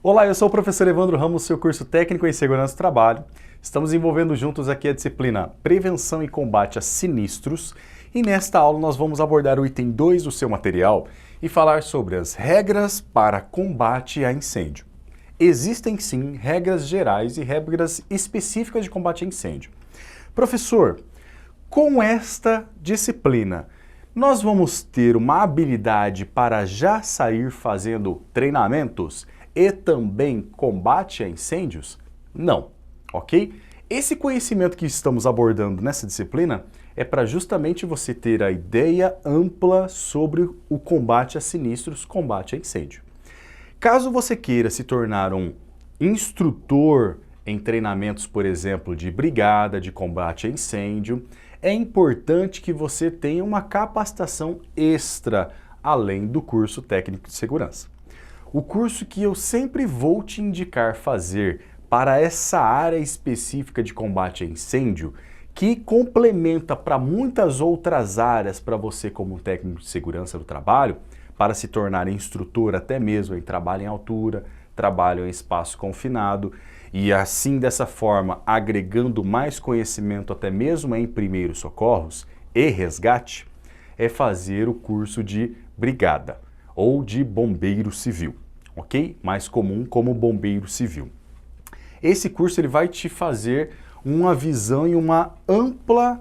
Olá, eu sou o professor Evandro Ramos, seu curso técnico em segurança do trabalho. Estamos desenvolvendo juntos aqui a disciplina Prevenção e Combate a Sinistros e nesta aula nós vamos abordar o item 2 do seu material e falar sobre as regras para combate a incêndio. Existem sim regras gerais e regras específicas de combate a incêndio. Professor, com esta disciplina, nós vamos ter uma habilidade para já sair fazendo treinamentos e também combate a incêndios? Não, ok? Esse conhecimento que estamos abordando nessa disciplina é para justamente você ter a ideia ampla sobre o combate a sinistros, combate a incêndio. Caso você queira se tornar um instrutor em treinamentos, por exemplo, de brigada, de combate a incêndio, é importante que você tenha uma capacitação extra, além do curso técnico de segurança. O curso que eu sempre vou te indicar fazer para essa área específica de combate a incêndio, que complementa para muitas outras áreas para você como técnico de segurança do trabalho, para se tornar instrutor até mesmo em trabalho em altura, trabalho em espaço confinado, e assim dessa forma agregando mais conhecimento até mesmo em primeiros socorros e resgate, é fazer o curso de brigada ou de bombeiro civil, ok? Mais comum como bombeiro civil. Esse curso ele vai te fazer uma visão e uma ampla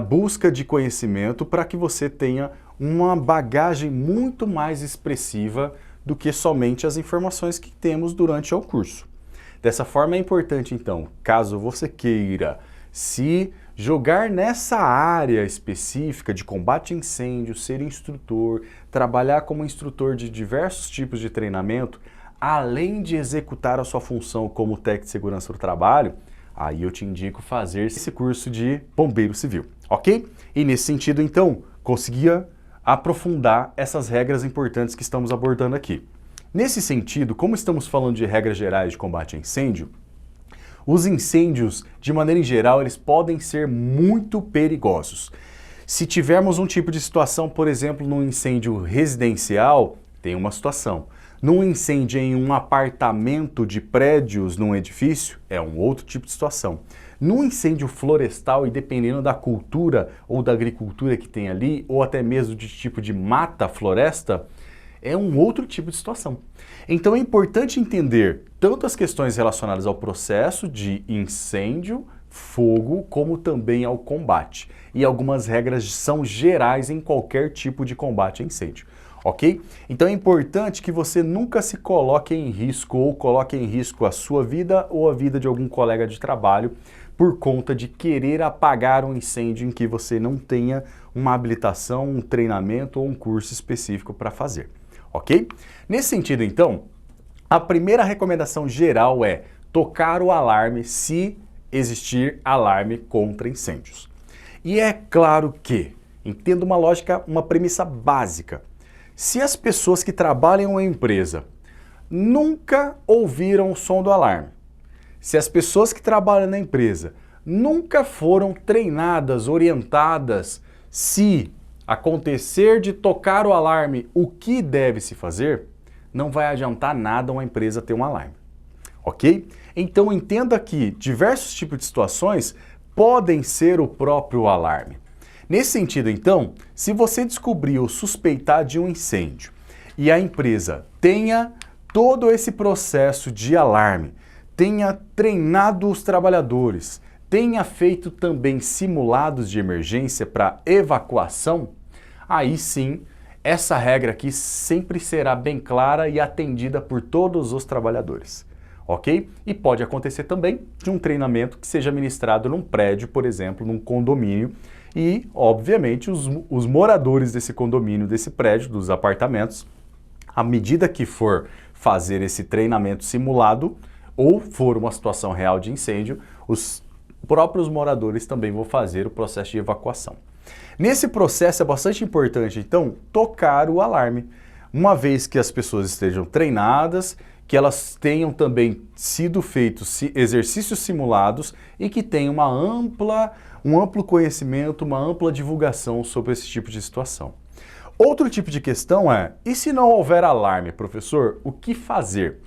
busca de conhecimento para que você tenha uma bagagem muito mais expressiva do que somente as informações que temos durante o curso. Dessa forma é importante então, caso você queira se jogar nessa área específica de combate a incêndio, ser instrutor, trabalhar como instrutor de diversos tipos de treinamento, além de executar a sua função como técnico de segurança do trabalho, aí eu te indico fazer esse curso de bombeiro civil, ok? E nesse sentido então, conseguia aprofundar essas regras importantes que estamos abordando aqui. Nesse sentido, como estamos falando de regras gerais de combate a incêndio, os incêndios, de maneira em geral, eles podem ser muito perigosos. Se tivermos um tipo de situação, por exemplo, num incêndio residencial, tem uma situação. Num incêndio em um apartamento de prédios num edifício, é um outro tipo de situação. Num incêndio florestal, e dependendo da cultura ou da agricultura que tem ali, ou até mesmo de tipo de mata, floresta, é um outro tipo de situação. Então é importante entender tanto as questões relacionadas ao processo de incêndio, fogo, como também ao combate. E algumas regras são gerais em qualquer tipo de combate a incêndio, ok? Então é importante que você nunca se coloque em risco ou coloque em risco a sua vida ou a vida de algum colega de trabalho por conta de querer apagar um incêndio em que você não tenha uma habilitação, um treinamento ou um curso específico para fazer. Ok? Nesse sentido, então, a primeira recomendação geral é tocar o alarme se existir alarme contra incêndios. E é claro que, entenda uma lógica, uma premissa básica. Se as pessoas que trabalham em uma empresa nunca ouviram o som do alarme, se as pessoas que trabalham na empresa nunca foram treinadas, orientadas, se acontecer de tocar o alarme, o que deve se fazer, não vai adiantar nada uma empresa ter um alarme, ok? Então entenda que diversos tipos de situações podem ser o próprio alarme. Nesse sentido, então, se você descobrir ou suspeitar de um incêndio e a empresa tenha todo esse processo de alarme, tenha treinado os trabalhadores, tenha feito também simulados de emergência para evacuação, aí sim, essa regra aqui sempre será bem clara e atendida por todos os trabalhadores, ok? E pode acontecer também de um treinamento que seja ministrado num prédio, por exemplo, num condomínio, e, obviamente, os moradores desse condomínio, desse prédio, dos apartamentos, à medida que for fazer esse treinamento simulado, ou for uma situação real de incêndio, os próprios moradores também vão fazer o processo de evacuação. Nesse processo é bastante importante, então, tocar o alarme, uma vez que as pessoas estejam treinadas, que elas tenham também sido feitos exercícios simulados e que tenham um amplo conhecimento, uma ampla divulgação sobre esse tipo de situação. Outro tipo de questão é, e se não houver alarme, professor, o que fazer?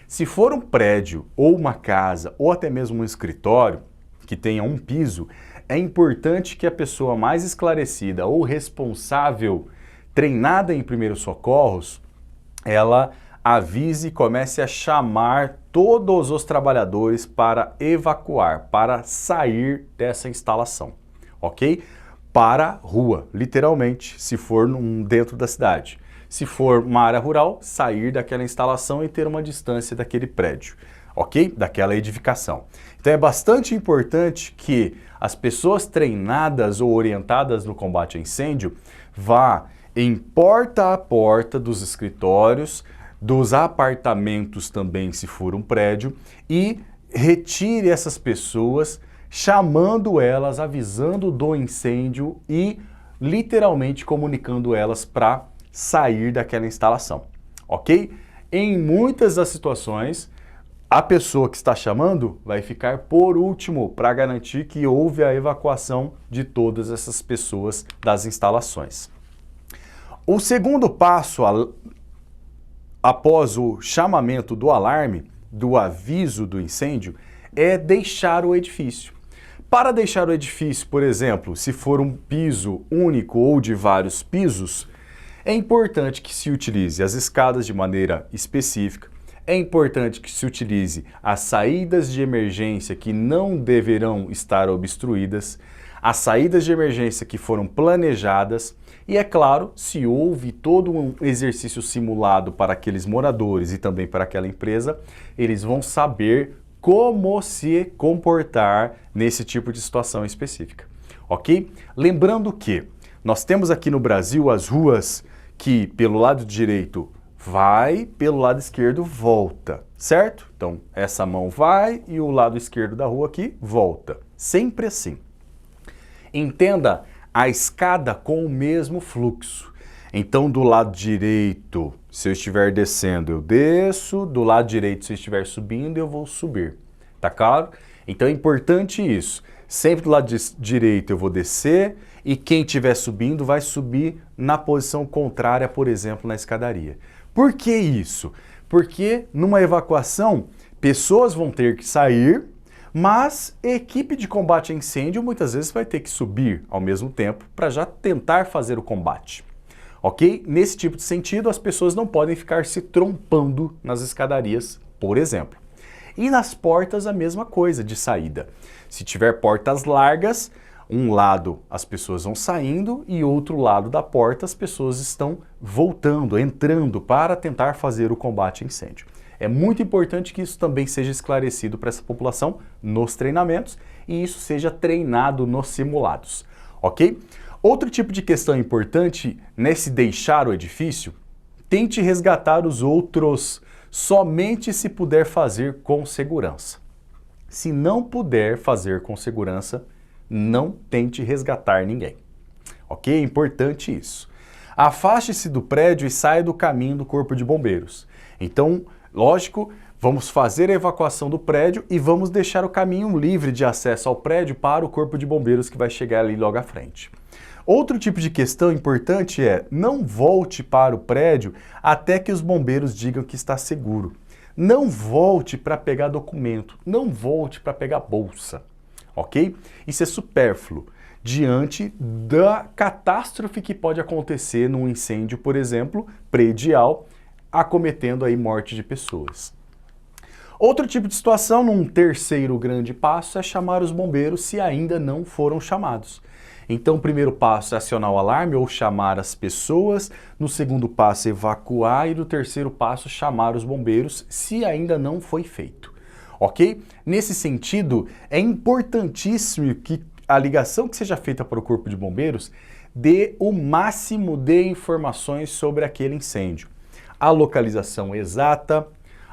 Se for um prédio ou uma casa ou até mesmo um escritório que tenha um piso, é importante que a pessoa mais esclarecida ou responsável, treinada em primeiros socorros, ela avise e comece a chamar todos os trabalhadores para evacuar, para sair dessa instalação, ok? Para a rua, literalmente, se for dentro da cidade. Se for uma área rural, sair daquela instalação e ter uma distância daquele prédio, ok? Daquela edificação. Então é bastante importante que as pessoas treinadas ou orientadas no combate a incêndio vá em porta a porta dos escritórios, dos apartamentos também, se for um prédio, e retire essas pessoas, chamando elas, avisando do incêndio e literalmente comunicando elas para sair daquela instalação, ok? Em muitas das situações, a pessoa que está chamando vai ficar por último para garantir que houve a evacuação de todas essas pessoas das instalações. O segundo passo, após o chamamento do alarme, do aviso do incêndio, é deixar o edifício. Para deixar o edifício, por exemplo, se for um piso único ou de vários pisos, é importante que se utilize as escadas de maneira específica, é importante que se utilize as saídas de emergência que não deverão estar obstruídas, as saídas de emergência que foram planejadas e, é claro, se houve todo um exercício simulado para aqueles moradores e também para aquela empresa, eles vão saber como se comportar nesse tipo de situação específica, ok? Lembrando que nós temos aqui no Brasil as ruas que pelo lado direito vai, pelo lado esquerdo volta, certo? Então essa mão vai e o lado esquerdo da rua aqui volta, sempre assim. Entenda a escada com o mesmo fluxo. Então do lado direito, se eu estiver descendo, eu desço, do lado direito, se eu estiver subindo, eu vou subir, tá claro? Então é importante isso. Sempre do lado direito eu vou descer e quem estiver subindo vai subir na posição contrária, por exemplo, na escadaria. Por que isso? Porque numa evacuação, pessoas vão ter que sair, mas a equipe de combate a incêndio muitas vezes vai ter que subir ao mesmo tempo para já tentar fazer o combate. Ok? Nesse tipo de sentido, as pessoas não podem ficar se trompando nas escadarias, por exemplo. E nas portas a mesma coisa de saída. Se tiver portas largas, um lado as pessoas vão saindo e outro lado da porta as pessoas estão voltando, entrando para tentar fazer o combate a incêndio. É muito importante que isso também seja esclarecido para essa população nos treinamentos e isso seja treinado nos simulados, ok? Outro tipo de questão importante nesse deixar o edifício, tente resgatar os outros somente se puder fazer com segurança. Se não puder fazer com segurança, não tente resgatar ninguém. Ok? É importante isso. Afaste-se do prédio e saia do caminho do corpo de bombeiros. Então, lógico, vamos fazer a evacuação do prédio e vamos deixar o caminho livre de acesso ao prédio para o corpo de bombeiros que vai chegar ali logo à frente. Outro tipo de questão importante é não volte para o prédio até que os bombeiros digam que está seguro. Não volte para pegar documento, não volte para pegar bolsa, ok? Isso é supérfluo diante da catástrofe que pode acontecer num incêndio, por exemplo, predial, acometendo aí morte de pessoas. Outro tipo de situação, num terceiro grande passo, é chamar os bombeiros se ainda não foram chamados. Então, o primeiro passo é acionar o alarme ou chamar as pessoas, no segundo passo, evacuar e no terceiro passo, chamar os bombeiros, se ainda não foi feito. Ok? Nesse sentido, é importantíssimo que a ligação que seja feita para o Corpo de Bombeiros dê o máximo de informações sobre aquele incêndio. A localização exata,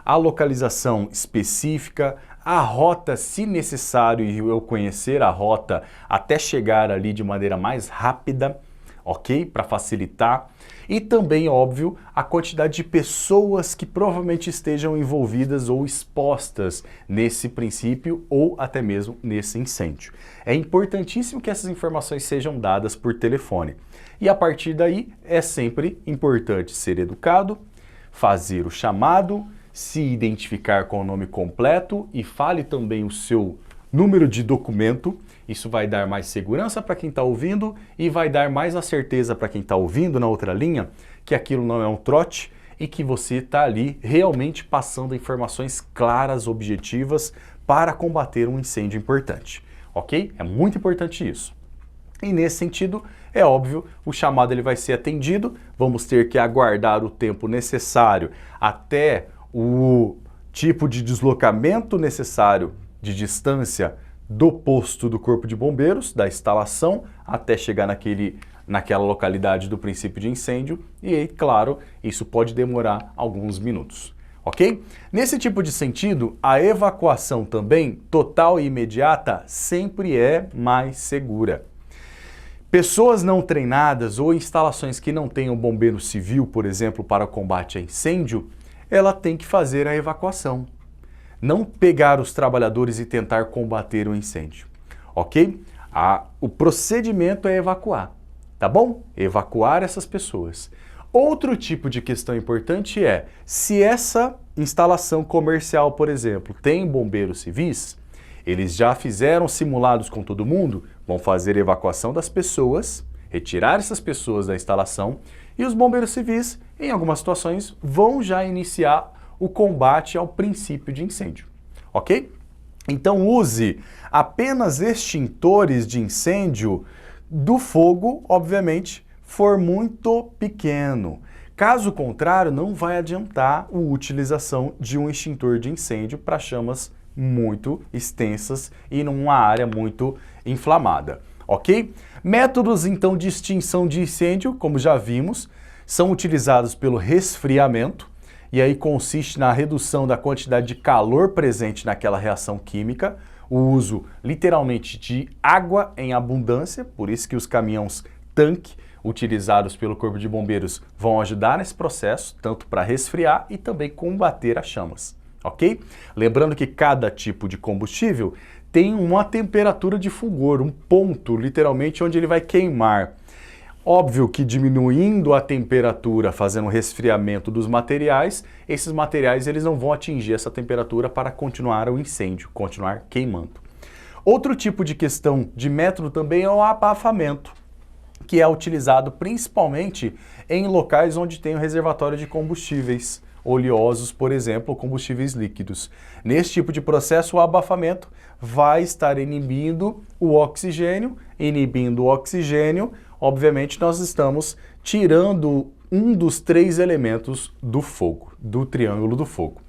a localização específica, a rota, se necessário, e eu conhecer a rota até chegar ali de maneira mais rápida, ok? Para facilitar. E também, óbvio, a quantidade de pessoas que provavelmente estejam envolvidas ou expostas nesse princípio ou até mesmo nesse incêndio. É importantíssimo que essas informações sejam dadas por telefone. E a partir daí, é sempre importante ser educado, fazer o chamado, se identificar com o nome completo e fale também o seu número de documento. Isso vai dar mais segurança para quem está ouvindo e vai dar mais a certeza para quem está ouvindo na outra linha que aquilo não é um trote e que você está ali realmente passando informações claras, objetivas para combater um incêndio importante, ok? É muito importante isso. E nesse sentido, é óbvio, o chamado ele vai ser atendido, vamos ter que aguardar o tempo necessário até o tipo de deslocamento necessário de distância do posto do Corpo de Bombeiros, da instalação, até chegar naquela localidade do princípio de incêndio, e aí, claro, isso pode demorar alguns minutos, ok? Nesse tipo de sentido, a evacuação também, total e imediata, sempre é mais segura. Pessoas não treinadas ou instalações que não tenham bombeiro civil, por exemplo, para combate a incêndio, ela tem que fazer a evacuação. Não pegar os trabalhadores e tentar combater o incêndio, ok? O procedimento é evacuar, tá bom? Evacuar essas pessoas. Outro tipo de questão importante é, se essa instalação comercial, por exemplo, tem bombeiros civis, eles já fizeram simulados com todo mundo, vão fazer a evacuação das pessoas, retirar essas pessoas da instalação e os bombeiros civis, em algumas situações, vão já iniciar o combate ao princípio de incêndio, ok? Então use apenas extintores de incêndio do fogo, obviamente, for muito pequeno. Caso contrário, não vai adiantar a utilização de um extintor de incêndio para chamas muito extensas e numa área muito inflamada, ok? Métodos, então, de extinção de incêndio, como já vimos, são utilizados pelo resfriamento, e aí consiste na redução da quantidade de calor presente naquela reação química, o uso, literalmente, de água em abundância, por isso que os caminhões-tanque utilizados pelo Corpo de Bombeiros vão ajudar nesse processo, tanto para resfriar e também combater as chamas, ok? Lembrando que cada tipo de combustível tem uma temperatura de fulgor, um ponto, literalmente, onde ele vai queimar. Óbvio que diminuindo a temperatura, fazendo o resfriamento dos materiais, esses materiais eles não vão atingir essa temperatura para continuar o incêndio, continuar queimando. Outro tipo de questão de método também é o abafamento, que é utilizado principalmente em locais onde tem o reservatório de combustíveis oleosos, por exemplo, combustíveis líquidos. Nesse tipo de processo, o abafamento vai estar inibindo o oxigênio, obviamente nós estamos tirando um dos 3 elementos do fogo, do triângulo do fogo.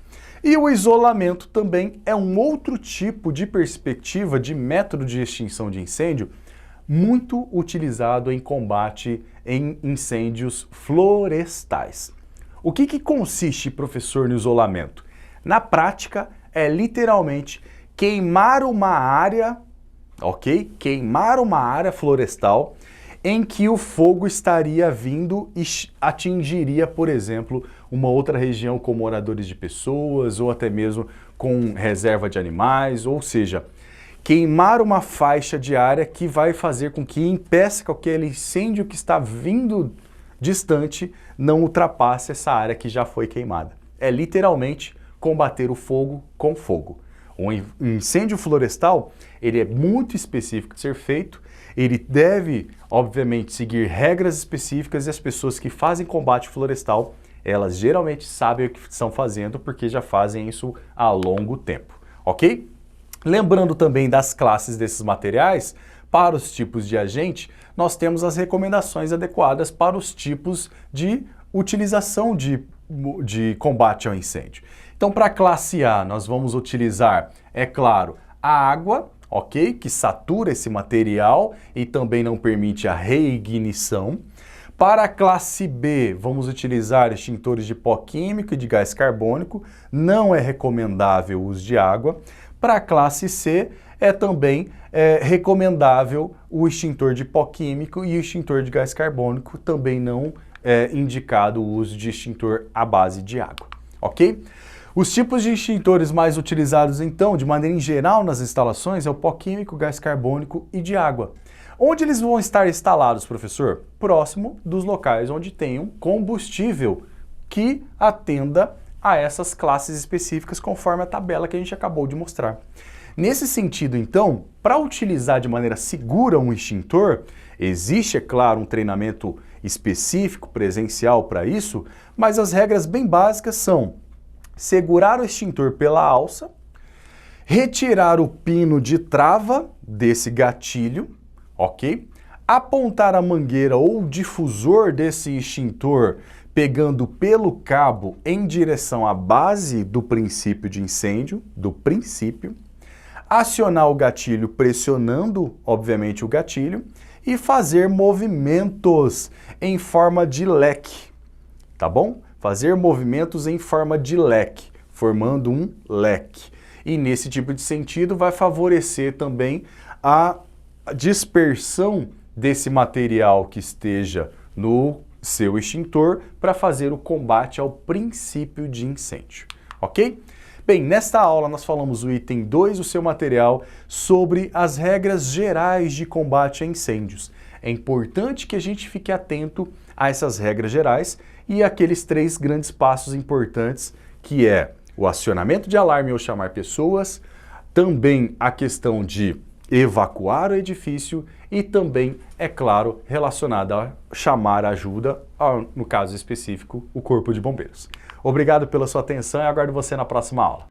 E o isolamento também é um outro tipo de perspectiva de método de extinção de incêndio muito utilizado em combate em incêndios florestais. O que consiste, professor, no isolamento? Na prática, é literalmente queimar uma área, ok? Queimar uma área florestal em que o fogo estaria vindo e atingiria, por exemplo, uma outra região com moradores de pessoas ou até mesmo com reserva de animais, ou seja, queimar uma faixa de área que vai fazer com que impeça que aquele incêndio que está vindo distante não ultrapasse essa área que já foi queimada. É literalmente combater o fogo com fogo. Um incêndio florestal, ele é muito específico de ser feito, ele deve, obviamente, seguir regras específicas e as pessoas que fazem combate florestal, elas geralmente sabem o que estão fazendo porque já fazem isso há longo tempo, ok? Lembrando também das classes desses materiais, para os tipos de agente, nós temos as recomendações adequadas para os tipos de utilização de combate ao incêndio. Então, para a classe A, nós vamos utilizar, é claro, a água, ok? Que satura esse material e também não permite a reignição. Para a classe B, vamos utilizar extintores de pó químico e de gás carbônico. Não é recomendável o uso de água. Para a classe C, é também recomendável o extintor de pó químico e o extintor de gás carbônico. Também não é indicado o uso de extintor à base de água, ok? Os tipos de extintores mais utilizados, então, de maneira em geral nas instalações, é o pó químico, gás carbônico e de água. Onde eles vão estar instalados, professor? Próximo dos locais onde tem um combustível que atenda a essas classes específicas conforme a tabela que a gente acabou de mostrar. Nesse sentido, então, para utilizar de maneira segura um extintor, existe, é claro, um treinamento específico, presencial para isso, mas as regras bem básicas são segurar o extintor pela alça, retirar o pino de trava desse gatilho, ok? Apontar a mangueira ou o difusor desse extintor pegando pelo cabo em direção à base do princípio de incêndio, acionar o gatilho pressionando, obviamente, o gatilho e fazer movimentos em forma de leque, tá bom? Fazer movimentos em forma de leque, formando um leque. E nesse tipo de sentido vai favorecer também a dispersão desse material que esteja no seu extintor para fazer o combate ao princípio de incêndio, ok? Bem, nesta aula nós falamos o item 2 do seu material sobre as regras gerais de combate a incêndios. É importante que a gente fique atento a essas regras gerais e aqueles 3 grandes passos importantes, que é o acionamento de alarme ou chamar pessoas, também a questão de evacuar o edifício e também, é claro, relacionada a chamar ajuda, no caso específico, o Corpo de Bombeiros. Obrigado pela sua atenção e aguardo você na próxima aula.